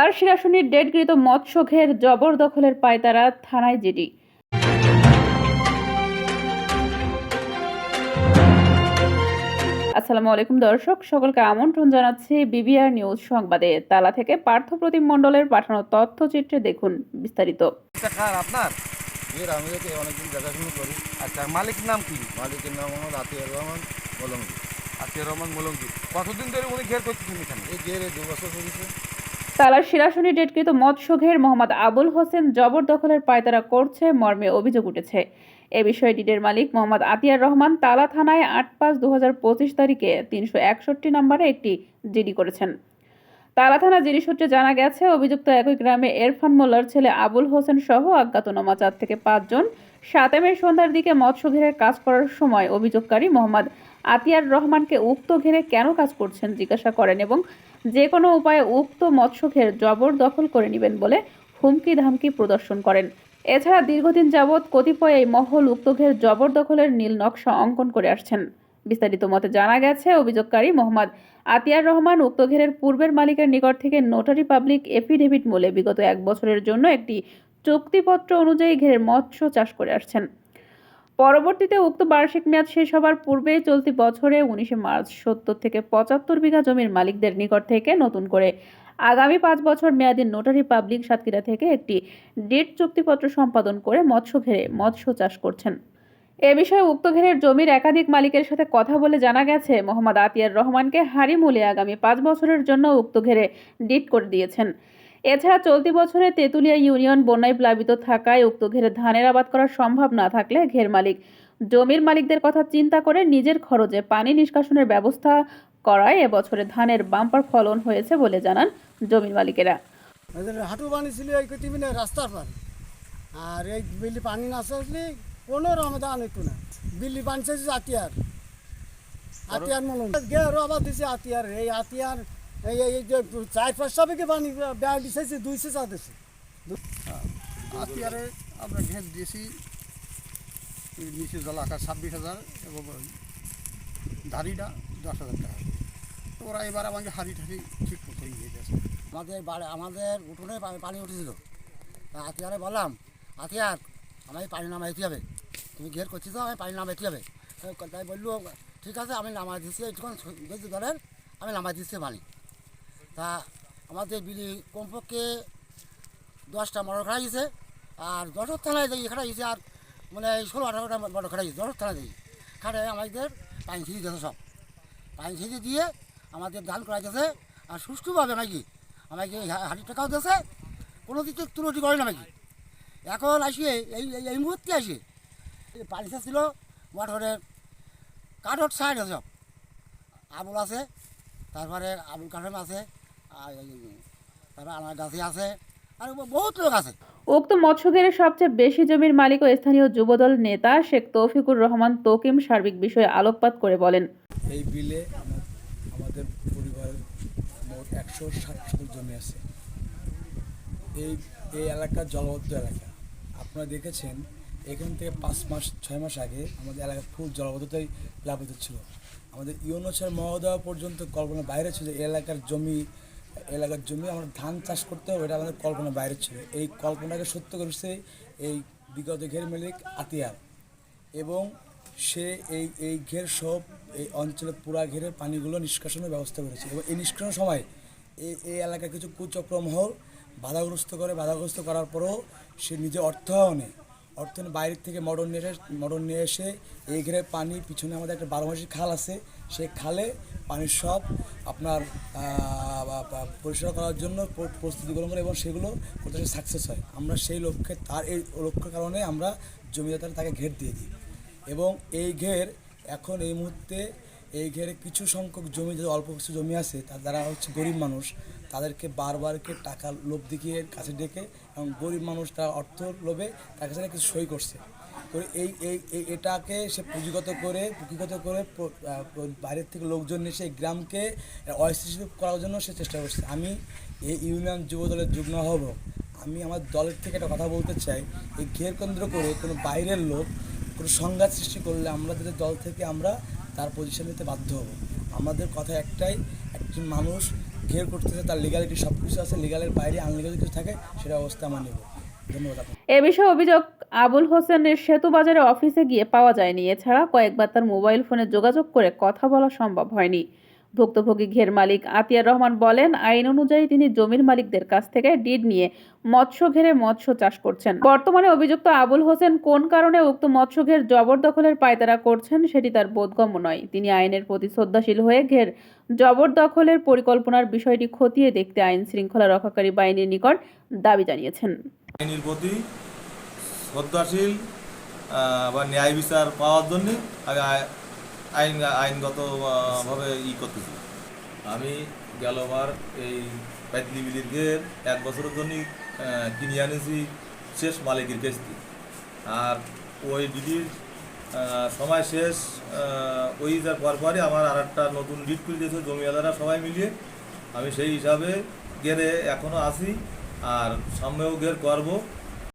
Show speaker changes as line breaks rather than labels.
তালার শিরাশুনির ডেটকৃত মৎস্য ঘের জবরদখলের পায়তারা, থানায় জিডি। আসসালামু আলাইকুম দর্শক, সকলকে আমন্ত্রণ জানাচ্ছি বিবিআর নিউজ সংবাদে। তালা থেকে পার্থপ্রতিম মণ্ডলের পাঠানো তথ্যচিত্রে দেখুন বিস্তারিত।
আপনার
আমি একে অনেকদিন দেখাশুনো করি।
আচ্ছা, মালিক নাম কি?
মালিকের নাম হলো আতিয়ার রহমান মলঙ্গি।
আতিয়ার রহমান মলঙ্গি। কতদিন ধরে উনি ঘের করতেছেন এখানে?
এই গেরে 2 বছর হয়েছে।
তালার শিরাশুনি ডেটকৃত মৎস্য ঘের মোহাম্মদ আবুল হোসেন জবরদখলের পায়তারা করছে মর্মে অভিযোগ উঠেছে। এ বিষয়ে ডিডের মালিক মোহাম্মদ আতিয়ার রহমান তালা থানায় 8/5/2025 তারিখে 361 নম্বরে একটি জিডি করেছেন। তালা থানা জিডি সূত্রে জানা গেছে, অভিযুক্ত একই গ্রামে এরফান মোল্লার ছেলে আবুল হোসেন সহ অজ্ঞাতনামা 4 থেকে 5 জন 7 মে সন্ধ্যার দিকে মৎস্য ঘেরের কাজ করার সময় অভিযোগকারী মোহাম্মদ আতিয়ার রহমানকে উক্ত ঘেরে কেন কাজ করছেন জিজ্ঞাসা করেন এবং যে কোনো উপায়ে উক্ত মৎস্য ঘের জবরদখল করে নেবেন বলে হুমকি ধামকি প্রদর্শন করেন। এছাড়া দীর্ঘদিন যাবৎ কতিপয় এই মহল উক্ত ঘের জবরদখলের নীল নকশা অঙ্কন করে আসছেন। বিস্তারিত মতে জানা গেছে, অভিযোগকারী মোহাম্মদ আতিয়ার রহমান উক্ত ঘেরের পূর্বের মালিকের নিকট থেকে নোটারি পাবলিক এফিডেভিট মূলে বিগত 1 বছরের জন্য একটি চুক্তিপত্র অনুযায়ী ঘেরের মৎস্য চাষ করে আসছেন। পরবর্তীতে উক্ত বার্ষিক মেয়াদ শেষ হবার পূর্বেই চলতি বছরে 19 মার্চ 70 থেকে 75 বিঘা জমির মালিকদের নিকট থেকে নতুন করে আগামী 5 বছর মেয়াদী নোটারি পাবলিক সাতক্ষীরা থেকে একটি ডিড চুক্তিপত্র সম্পাদন করে মৎস্য ঘেরে মৎস্য চাষ করছেন। এ বিষয়ে উক্ত ঘেরের জমির একাধিক মালিকের সাথে কথা বলে জানা গেছে, মোহাম্মদ আতিয়ার রহমানকে হারি মূলে আগামী 5 বছরের জন্য উক্ত ঘেরে ডিড করে দিয়েছেন। এছাড়া চলতি বছরে তেঁতুলিয়া ইউনিয়ন বন্যায় প্লাবিত থাকায় উক্ত ঘেরে ধানের আবাদ করা সম্ভব না থাকলে ঘের মালিক জমির মালিকদের কথা চিন্তা করে নিজের খরচে পানি নিষ্কাশনের ব্যবস্থা করায় এবছরে ধানের বাম্পার ফলন হয়েছে বলে জানান জমির মালিকেরা।
হাঁটু বানিয়েছিল এই টিভিনে রাস্তার পার, আর এই বিল্লি পানি না আসলে কোনো রমদান একটু না। বিল্লি বানিয়েছে আতিয়ার মলম গেরো আবার দিছে আতিয়ার। এই আতিয়ার এই যে 4-5 বিঘে পানি ব্যয় দিছে, 200 চা দিছে।
আতিয়ারে আমরা ঘের দিয়েছি নিচে জলাকার 26,000 এবং ধারিটা 10,000 টাকা। তো ওরা এবার আমাকে হাড়ি ঠাড়ি ঠিক মতো নিয়ে গেছে।
আমাদের উঠোনে পানি উঠেছিল, তা আতিয়ারে বললাম, আতিয়ার আমায় পানি নামাইতে হবে, তুমি ঘের করছি তো আমি পানি নামাইতে হবে। তাই বললো ঠিক আছে, আমি নামাই দিচ্ছি, এইটুকুন বেশি ধরেন আমি নামাই দিচ্ছি পানি। তা আমাদের বিলি কমপক্ষে 10টা মোটর খাড়া গেছে, আর 10 থানায় যাই খাড়া গেছে, আর মানে 16-18টা মোটর খাড়া গেছে 10 থানায় যাই খাড়ায় আমাদের পানি ছিঁড়ে দিয়েছে। সব পানি ছিঁড়ে দিয়ে আমাদের ধান করা গেছে, আর সুষ্ঠুভাবে আমাকে হাঁড়ির টাকাও দিয়েছে, কোনো দিকে ত্রুটি করে না আমাকে। এখন আসিয়ে এই মুহূর্তে আসে পানি ছিল মোটরের কাঠর সাইড আছে, সব আবুল আছে, তারপরে আবুল কাঠেম আছে, তারপরে আমার গাছে আছে, আর বহুত লোক আছে।
উক্ত মৎস্য ঘেরের সবচেয়ে বেশি জমির মালিক ও স্থানীয় যুবদল নেতা শেখ তৌফিকুর রহমান তকিম সার্বিক বিষয়ে আলোকপাত করে বলেন,
এই বিলে আমাদের পরিবারের মোট 160 শতক জমি আছে। এই এলাকা জলবদ্ধ এলাকা। আপনারা দেখেছেন এখান থেকে 5-6 মাস আগে আমাদের এলাকা ফুল জলবদ্ধতায় প্লাবিত ছিল। আমাদের ইউনোসার মহোদয় পর্যন্ত কল্পনার বাইরে ছিল এই এলাকার জমি আমরা ধান চাষ করতে হবে, এটা আমাদের কল্পনার বাইরে ছিল। এই কল্পনাকে সত্য করেছে এই বিগত ঘের মালিক আতিয়ার, এবং সে এই ঘের সব এই অঞ্চলের পুরা ঘেরের পানিগুলো নিষ্কাশনের ব্যবস্থা করেছে। এবং এই নিষ্কাশনের সময় এই এলাকার কিছু কুচক্রমহল বাধাগ্রস্ত করার পরেও সে নিজে অর্থায়নে বাইরের থেকে মডন নিয়ে এসে এই ঘেরের পানি পিছনে আমাদের একটা 12 মাসি খাল আছে, সেই খালে পানির সব আপনার পরিষ্কার করার জন্য প্রস্তুতি গ্রহণ করে, এবং সেগুলো করতে সাকসেস হয়। আমরা সেই লক্ষ্যে এই লক্ষ্যের কারণে আমরা জমিদার তাকে ঘের দিয়ে দিই। এবং এই ঘের এখন এই মুহূর্তে এই ঘেরে কিছু সংখ্যক জমি, যে অল্প কিছু জমি আছে, তারা হচ্ছে গরিব মানুষ, তাদেরকে বারবারকে টাকা লোভ দেখিয়ে কাছে ডেকে, এবং গরিব মানুষ তার অর্থ লোভে তার কাছে কিছু সই করছে। তো এটাকে সে পুঁজিগত করে বাইরের থেকে লোকজন এসে এই গ্রামকে অস্থিতিশীল করার জন্য সে চেষ্টা করছে। আমি এই ইউনিয়ন যুব দলের যুগ্ম আহ্বায়ক, আমি আমার দলের থেকে একটা কথা বলতে চাই, এই ঘের কেন্দ্র করে কোনো বাইরের লোক কোনো সংঘাত সৃষ্টি করলে আমাদের দল থেকে আমরা তার পজিশন নিতে বাধ্য হব। আমাদের কথা একটাই, একজন মানুষ ঘের করতেছে তার লিগালিটি সব কিছু আছে, লিগালের বাইরে আনলিগাল কিছু থাকে সেটা অবস্থা আমরা নেব। ধন্যবাদ আপনাকে।
এ বিষয়ে অভিযোগ আবুল হোসেনের সেতু বাজারে অফিসে গিয়ে পাওয়া যায়নি। এছাড়া কয়েকবার তার মোবাইল ফোনে যোগাযোগ করে কথা বলা সম্ভব হয়নি। ভুক্তভোগী ঘের মালিক আতিয়ার রহমান বলেন, আইন অনুযায়ী তিনি জমির মালিকদের কাছ থেকে ডিড নিয়ে মৎস্য ঘেরে মৎস্য চাষ করছেন। বর্তমানে অভিযুক্ত আবুল হোসেন কোন কারণে উক্ত মৎস্য ঘের জবরদখলের পায়তারা করছেন সেটি তার বোধগম্য নয়। তিনি আইনের প্রতি শ্রদ্ধাশীল হয়ে ঘের জবরদখলের পরিকল্পনার বিষয়টি খতিয়ে দেখতে আইন শৃঙ্খলা রক্ষাকারী বাহিনীর নিকট দাবি জানিয়েছেন।
আইনের প্রতি শ্রদ্ধাশীল বা ন্যায় বিচার পাওয়ার জন্য আমি আইনগতভাবে করতেছি। আমি গেলবার এই পাইতলি বিলির ঘের 1 বছরের জন্য কিনে আনেছি শেষ মালিকের কিস্তি, আর ওই ডিডির সময় শেষ ওই যার পরপরই আমার আর একটা নতুন ডিড করে দিয়েছে জমিওয়ালারা সবাই মিলিয়ে। আমি সেই হিসাবে গেরে এখনও আছি আর সামনেও গের করবো।